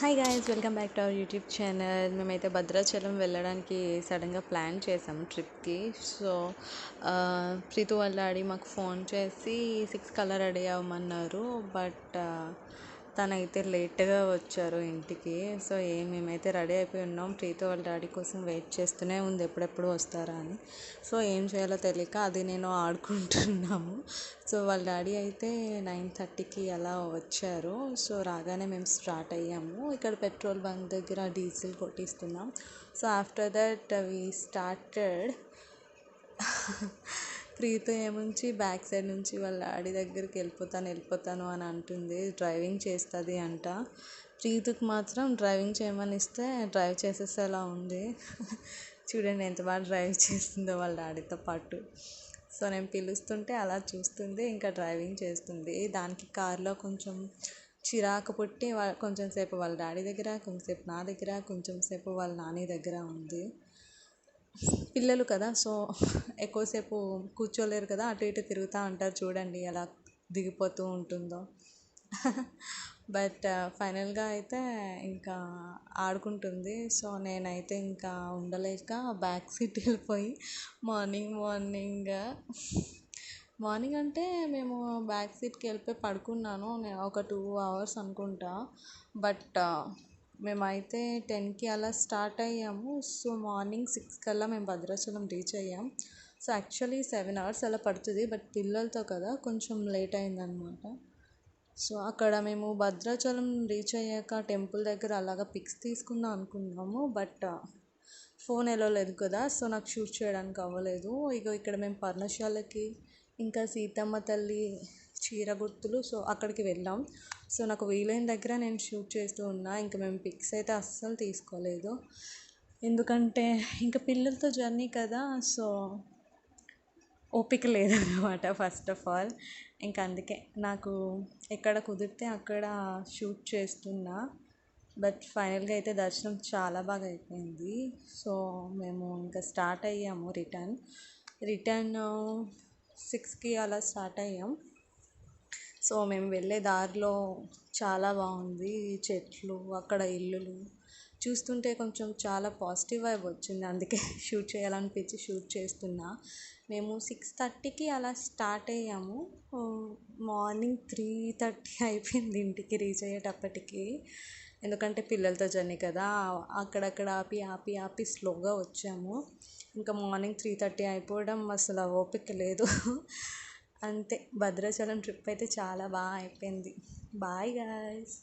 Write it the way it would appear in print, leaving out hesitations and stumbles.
Hi guys, welcome back to our YouTube channel. మేమైతే భద్రాచలం వెళ్ళడానికి సడన్గా ప్లాన్ చేసాము ట్రిప్కి. సో ప్రీతు వాళ్ళ డాడీ మాకు ఫోన్ చేసి 6 కల్లా రెడీ అవ్వమన్నారు. బట్ తనైతే లేట్గా వచ్చారు ఇంటికి. సో మేమైతే రెడీ అయిపోయి ఉన్నాం. ప్రీతు వాళ్ళ డాడీ కోసం వెయిట్ చేస్తూనే ఉంది ఎప్పుడెప్పుడు వస్తారా అని. సో ఏం చేయాలో తెలియక అది నేను ఆడుకుంటున్నాము. సో వాళ్ళ డాడీ అయితే 9:30కి అలా వచ్చారు. సో రాగానే మేము స్టార్ట్ అయ్యాము. ఇక్కడ పెట్రోల్ బంక్ దగ్గర డీజిల్ కొట్టిస్తున్నాం. So after that we started. Preethu ఏముంచి బ్యాక్ సైడ్ నుంచి వాళ్ళ డాడీ దగ్గరికి వెళ్ళిపోతాను అని అంటుంది. డ్రైవింగ్ చేస్తుంది అంట. ప్రీతుకి మాత్రం డ్రైవింగ్ చేయమని ఇస్తే డ్రైవ్ చేసేసేలా ఉంది. చూడండి ఎంత బాగా డ్రైవ్ చేస్తుందో వాళ్ళ డాడీతో పాటు. సో నేను పిలుస్తుంటే అలా చూస్తుంది, ఇంకా డ్రైవింగ్ చేస్తుంది. దానికి కార్లో కొంచెం చిరాకు పుట్టి కొంచెం సేపు వాళ్ళ డాడీ దగ్గర, కొంచెంసేపు నా దగ్గర, కొంచెం సేపు వాళ్ళ నాని దగ్గర ఉంది. పిల్లలు కదా, సో ఎక్కువసేపు కూర్చోలేరు కదా, అటు ఇటు తిరుగుతూ ఉంటారు. చూడండి ఎలా దిగిపోతూ ఉంటుందో. బట్ ఫైనల్గా అయితే ఇంకా ఆడుకుంటుంది. సో నేనైతే ఇంకా ఉండలేక బ్యాక్ సీట్ వెళ్ళిపోయి మార్నింగ్ అంటే మేము బ్యాక్ సీట్కి వెళ్ళిపోయి పడుకున్నాను. నేను ఒక 2 hours అనుకుంటా. బట్ మేమైతే 10కి అలా స్టార్ట్ అయ్యాము. సో మార్నింగ్ 6 కల్లా మేము భద్రాచలం రీచ్ అయ్యాం. సో యాక్చువల్లీ 7 hours అలా పడుతుంది. బట్ పిల్లలతో కదా కొంచెం లేట్ అయిందనమాట. సో అక్కడ మేము భద్రాచలం రీచ్ అయ్యాక టెంపుల్ దగ్గర అలాగా పిక్స్ తీసుకుందాం అనుకున్నాము. బట్ ఫోన్ లేదు కదా, సో నాకు షూట్ చేయడానికి అవ్వలేదు. ఇక్కడ మేము పర్ణశాలకి, ఇంకా సీతమ్మ తల్లి చీర గుర్తులు, సో అక్కడికి వెళ్ళాం. సో నాకు వీలైన దగ్గర నేను షూట్ చేస్తూ ఉన్నా. ఇంకా మేము పిక్స్ అయితే అస్సలు తీసుకోలేదు, ఎందుకంటే ఇంకా పిల్లలతో జర్నీ కదా, సో ఓపిక లేదన్నమాట ఫస్ట్ ఆఫ్ ఆల్. ఇంకా అందుకే నాకు ఎక్కడ కుదిరితే అక్కడ షూట్ చేస్తున్నా. బట్ ఫైనల్గా అయితే దర్శనం చాలా బాగా అయిపోయింది. సో మేము ఇంకా స్టార్ట్ అయ్యాము. రిటర్న్ 6కి అలా స్టార్ట్ అయ్యాం. సో మేము వెళ్ళే దారిలో చాలా బాగుంది. చెట్లు, అక్కడ ఇల్లులు చూస్తుంటే కొంచెం చాలా పాజిటివ్ వైబ్ వచ్చింది. అందుకే షూట్ చేయాలనిపించి షూట్ చేస్తున్నా. మేము 6:30కి అలా స్టార్ట్ అయ్యాము. మార్నింగ్ 3:30 అయిపోయింది ఇంటికి రీచ్ అయ్యేటప్పటికి. ఎందుకంటే పిల్లలతో జర్నీ కదా, అక్కడక్కడ ఆపి స్లోగా వచ్చాము. ఇంకా మార్నింగ్ 3:30 అయిపోవడం అసలు ఓపిక లేదు. అంతే, భద్రాచలం ట్రిప్ అయితే చాలా బాగా అయిపోయింది. Bye guys.